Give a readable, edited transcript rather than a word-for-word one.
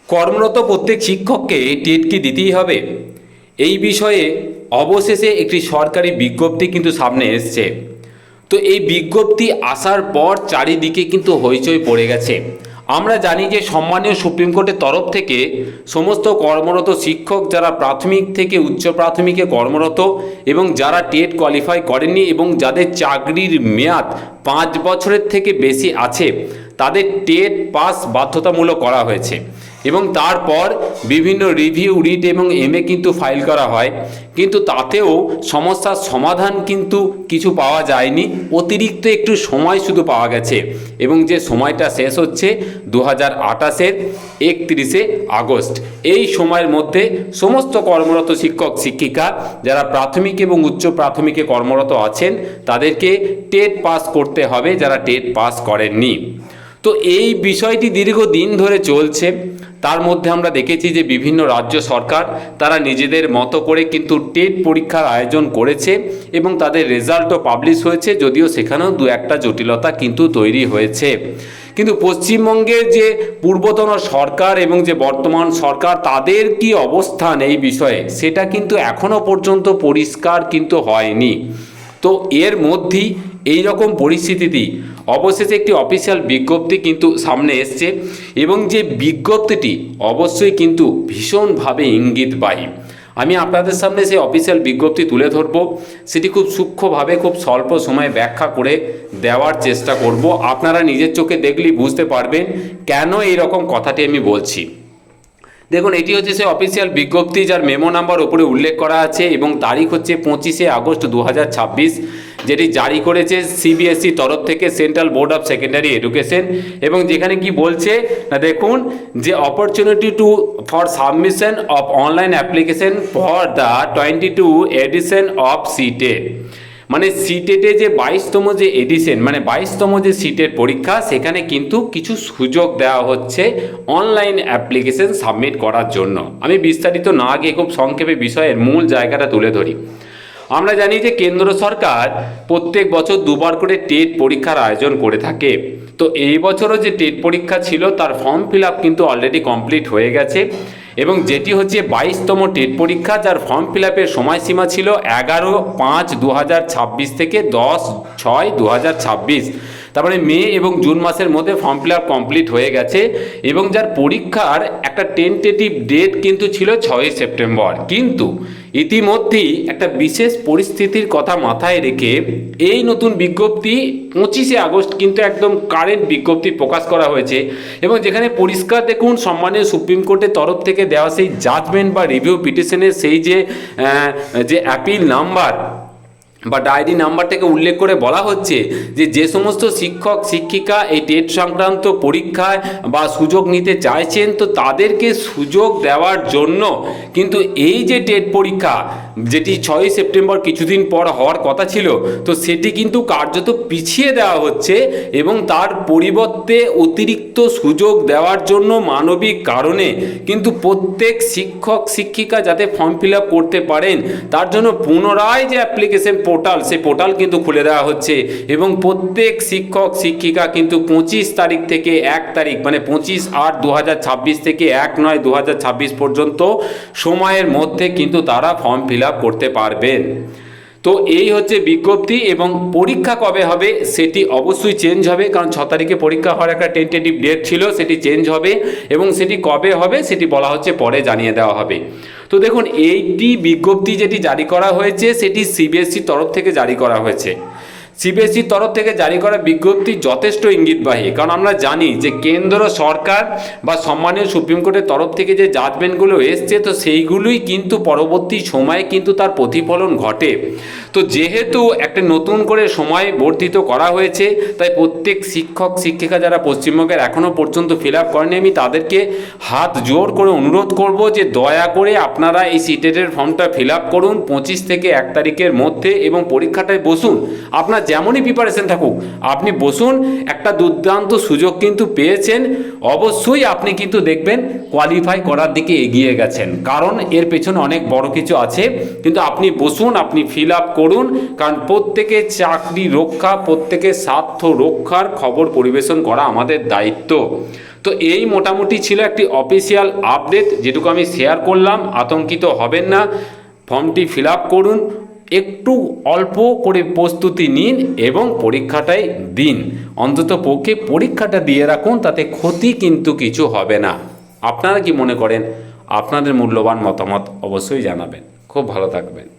কর্মরত প্রত্যেক শিক্ষককে টেট কি দিতেই হবে? এই বিষয়ে অবশেষে একটি সরকারি বিজ্ঞপ্তি কিন্তু সামনে এসছে। তো এই বিজ্ঞপ্তি আসার পর চারিদিকে কিন্তু হইচই পড়ে গেছে। আমরা জানি যে সম্মানীয় সুপ্রিম কোর্টের তরফ থেকে সমস্ত কর্মরত শিক্ষক যারা প্রাথমিক থেকে উচ্চ প্রাথমিকে কর্মরত এবং যারা টেট কোয়ালিফাই করেননি এবং যাদের চাকরির মেয়াদ 5 বছরের থেকে বেশি আছে তাদের টেট পাস বাধ্যতামূলক করা হয়েছে এবং তারপর বিভিন্ন রিভিউ রিট এবং এমএ কিন্তু ফাইল করা হয়, কিন্তু তাতেও সমস্যার সমাধান কিন্তু কিছু পাওয়া যায়নি। অতিরিক্ত একটু সময় শুধু পাওয়া গেছে এবং যে সময়টা শেষ হচ্ছে 2028-এর 31শে আগস্ট। এই সময়ের মধ্যে সমস্ত কর্মরত শিক্ষক শিক্ষিকা যারা প্রাথমিক এবং উচ্চ প্রাথমিকে কর্মরত আছেন তাদেরকে টেট পাস করতে হবে যারা টেট পাস করেননি। তো এই বিষয়টি দীর্ঘদিন ধরে চলছে। তার মধ্যে আমরা দেখেছি যে বিভিন্ন রাজ্য সরকার তারা নিজেদের মতো করে কিন্তু টেট পরীক্ষার আয়োজন করেছে এবং তাদের রেজাল্টও পাবলিশ হয়েছে, যদিও সেখানেও দু একটা জটিলতা কিন্তু তৈরি হয়েছে। কিন্তু পশ্চিমবঙ্গের যে পূর্বতন সরকার এবং যে বর্তমান সরকার তাদের কি অবস্থান এই বিষয়ে সেটা কিন্তু এখনো পর্যন্ত পরিষ্কার কিন্তু হয়নি। তো এর মধ্যেই এই রকম পরিস্থিতিতে অবশেষে একটি অফিসিয়াল বিজ্ঞপ্তি কিন্তু সামনে এসছে এবং যে বিজ্ঞপ্তিটি অবশ্যই কিন্তু ভীষণভাবে ইঙ্গিতবাহী। আমি আপনাদের সামনে সেই অফিসিয়াল বিজ্ঞপ্তি তুলে ধরব, সেটি খুব সূক্ষ্মভাবে খুব স্বল্প সময়ে ব্যাখ্যা করে দেওয়ার চেষ্টা করব। আপনারা নিজের চোখে দেখলেই বুঝতে পারবেন কেন এই রকম কথাটি আমি বলছি। দেখুন, এটি হচ্ছে সেই অফিসিয়াল বিজ্ঞপ্তি যার মেমো নাম্বার ওপরে উল্লেখ করা আছে এবং তারিখ হচ্ছে 25শে আগস্ট 2026, যেটি জারি করেছে সিবিএসই তরফ থেকে, central board of secondary education. এবং যেখানে কি বলছে না, দেখুন যে opportunity to for submission of online application for the 22 edition of CTET, মানে সিটেটে যে 22তম যে এডিশন, মানে 22তম যে সিটের পরীক্ষা, সেখানে কিন্তু কিছু সুযোগ দেওয়া হচ্ছে অনলাইন অ্যাপ্লিকেশন সাবমিট করার জন্য। আমি বিস্তারিত না গিয়ে খুব সংক্ষেপে বিষয়ের মূল জায়গাটা তুলে ধরি। আমরা জানি যে কেন্দ্র সরকার প্রত্যেক বছর দুবার করে টেট পরীক্ষার আয়োজন করে থাকে। তো এই বছরও যে টেট পরীক্ষা ছিল তার ফর্ম ফিল আপ কিন্তু অলরেডি কমপ্লিট হয়ে গেছে এবং যেটি হচ্ছে 22তম টেট পরীক্ষা, যার ফর্ম ফিল আপের সময়সীমা ছিল 11/5/2026 থেকে 10/6/2026। তারপরে মে এবং জুন মাসের মধ্যে ফর্ম ফিল আপ কমপ্লিট হয়ে গেছে এবং যার পরীক্ষার একটা টেন্টেটিভ ডেট কিন্তু ছিল 6ই সেপ্টেম্বর। কিন্তু ইতিমধ্যেই একটা বিশেষ পরিস্থিতির কথা মাথায় রেখে এই নতুন বিজ্ঞপ্তি 25শে আগস্ট কিন্তু একদম কারেন্ট বিজ্ঞপ্তি প্রকাশ করা হয়েছে এবং যেখানে পরিষ্কার দেখুন সম্মানীয় সুপ্রিম কোর্টের তরফ থেকে দেওয়া সেই জাজমেন্ট বা রিভিউ পিটিশনের সেই যে অ্যাপিল নাম্বার বা ডায়েরি নাম্বারটাকে উল্লেখ করে বলা হচ্ছে যে যে সমস্ত শিক্ষক শিক্ষিকা এই টেট সংক্রান্ত পরীক্ষায় বা সুযোগ নিতে চাইছেন, তো তাদেরকে সুযোগ দেওয়ার জন্য কিন্তু এই যে টেট পরীক্ষা যেটি 6ই সেপ্টেম্বর কিছুদিন পর হওয়ার কথা ছিল, তো সেটি কিন্তু কার্যত পিছিয়ে দেওয়া হচ্ছে এবং তার পরিবর্তে অতিরিক্ত সুযোগ দেওয়ার জন্য মানবিক কারণে কিন্তু প্রত্যেক শিক্ষক শিক্ষিকা যাতে ফর্ম ফিল আপ করতে পারেন তার জন্য পুনরায় যে অ্যাপ্লিকেশন পোর্টাল, সেই পোর্টাল কিন্তু খুলে দেওয়া হচ্ছে এবং প্রত্যেক শিক্ষক শিক্ষিকা কিন্তু 25 তারিখ থেকে 1 তারিখ, মানে 25/8/2026 থেকে 1/9/2026 পর্যন্ত সময়ের মধ্যে কিন্তু তারা ফর্ম ফিল আপ করতে পারবেন। তো এই হচ্ছে বিজ্ঞপ্তি এবং পরীক্ষা কবে হবে সেটি অবশ্যই চেঞ্জ হবে, কারণ 6 তারিখে পরীক্ষা হওয়ার একটা টেন্টেটিভ ডেট ছিল, সেটি চেঞ্জ হবে এবং সেটি কবে হবে সেটি বলা হচ্ছে পরে জানিয়ে দেওয়া হবে। তো দেখুন, এইটি বিজ্ঞপ্তি যেটি জারি করা হয়েছে সেটি সিবিএসইর তরফ থেকে জারি করা হয়েছে। সিবিএসইর তরফ থেকে জারি করা বিজ্ঞপ্তি যথেষ্ট ইঙ্গিতবাহী, কারণ আমরা জানি যে কেন্দ্র সরকার বা সম্মানীয় সুপ্রিম কোর্টের তরফ থেকে যে জাজমেন্টগুলো এসছে, তো সেইগুলোই কিন্তু পরবর্তী সময়ে কিন্তু তার প্রতিফলন ঘটে। তো যেহেতু একটা নতুন করে সময় বর্ধিত করা হয়েছে, তাই প্রত্যেক শিক্ষক শিক্ষিকা যারা পশ্চিমবঙ্গের এখনও পর্যন্ত ফিল আপ করেনি, আমি তাদেরকে হাত জোর করে অনুরোধ করব যে দয়া করে আপনারা এই সিটেটের ফর্মটা ফিল আপ করুন 25 থেকে 1 তারিখের মধ্যে এবং পরীক্ষাটায় বসুন। আপনার যেমনই প্রিপারেশন থাকুক, আপনি বসুন, একটা দুর্দান্ত সুযোগ কিন্তু পেয়েছেন। অবশ্যই আপনি কিন্তু দেখবেন কোয়ালিফাই করার দিকে এগিয়ে গেছেন, কারণ এর পেছনে অনেক বড় কিছু আছে। কিন্তু আপনি বসুন, আপনি ফিল আপ করুন, কারণ প্রত্যেকের চাকরি রক্ষা, প্রত্যেকের স্বার্থ রক্ষার খবর পরিবেশন করা আমাদের দায়িত্ব। তো এই মোটামুটি ছিল একটি অফিসিয়াল আপডেট, যেটুকু আমি শেয়ার করলাম। আতঙ্কিত হবেন না, ফর্মটি ফিল আপ করুন, একটু অল্প করে প্রস্তুতি নিন এবং পরীক্ষাটাই দিন। অন্তত পক্ষে পরীক্ষাটা দিয়ে রাখুন, তাতে ক্ষতি কিন্তু কিছু হবে না। আপনারা কি মনে করেন? আপনাদের মূল্যবান মতামত অবশ্যই জানাবেন। খুব ভালো থাকবেন।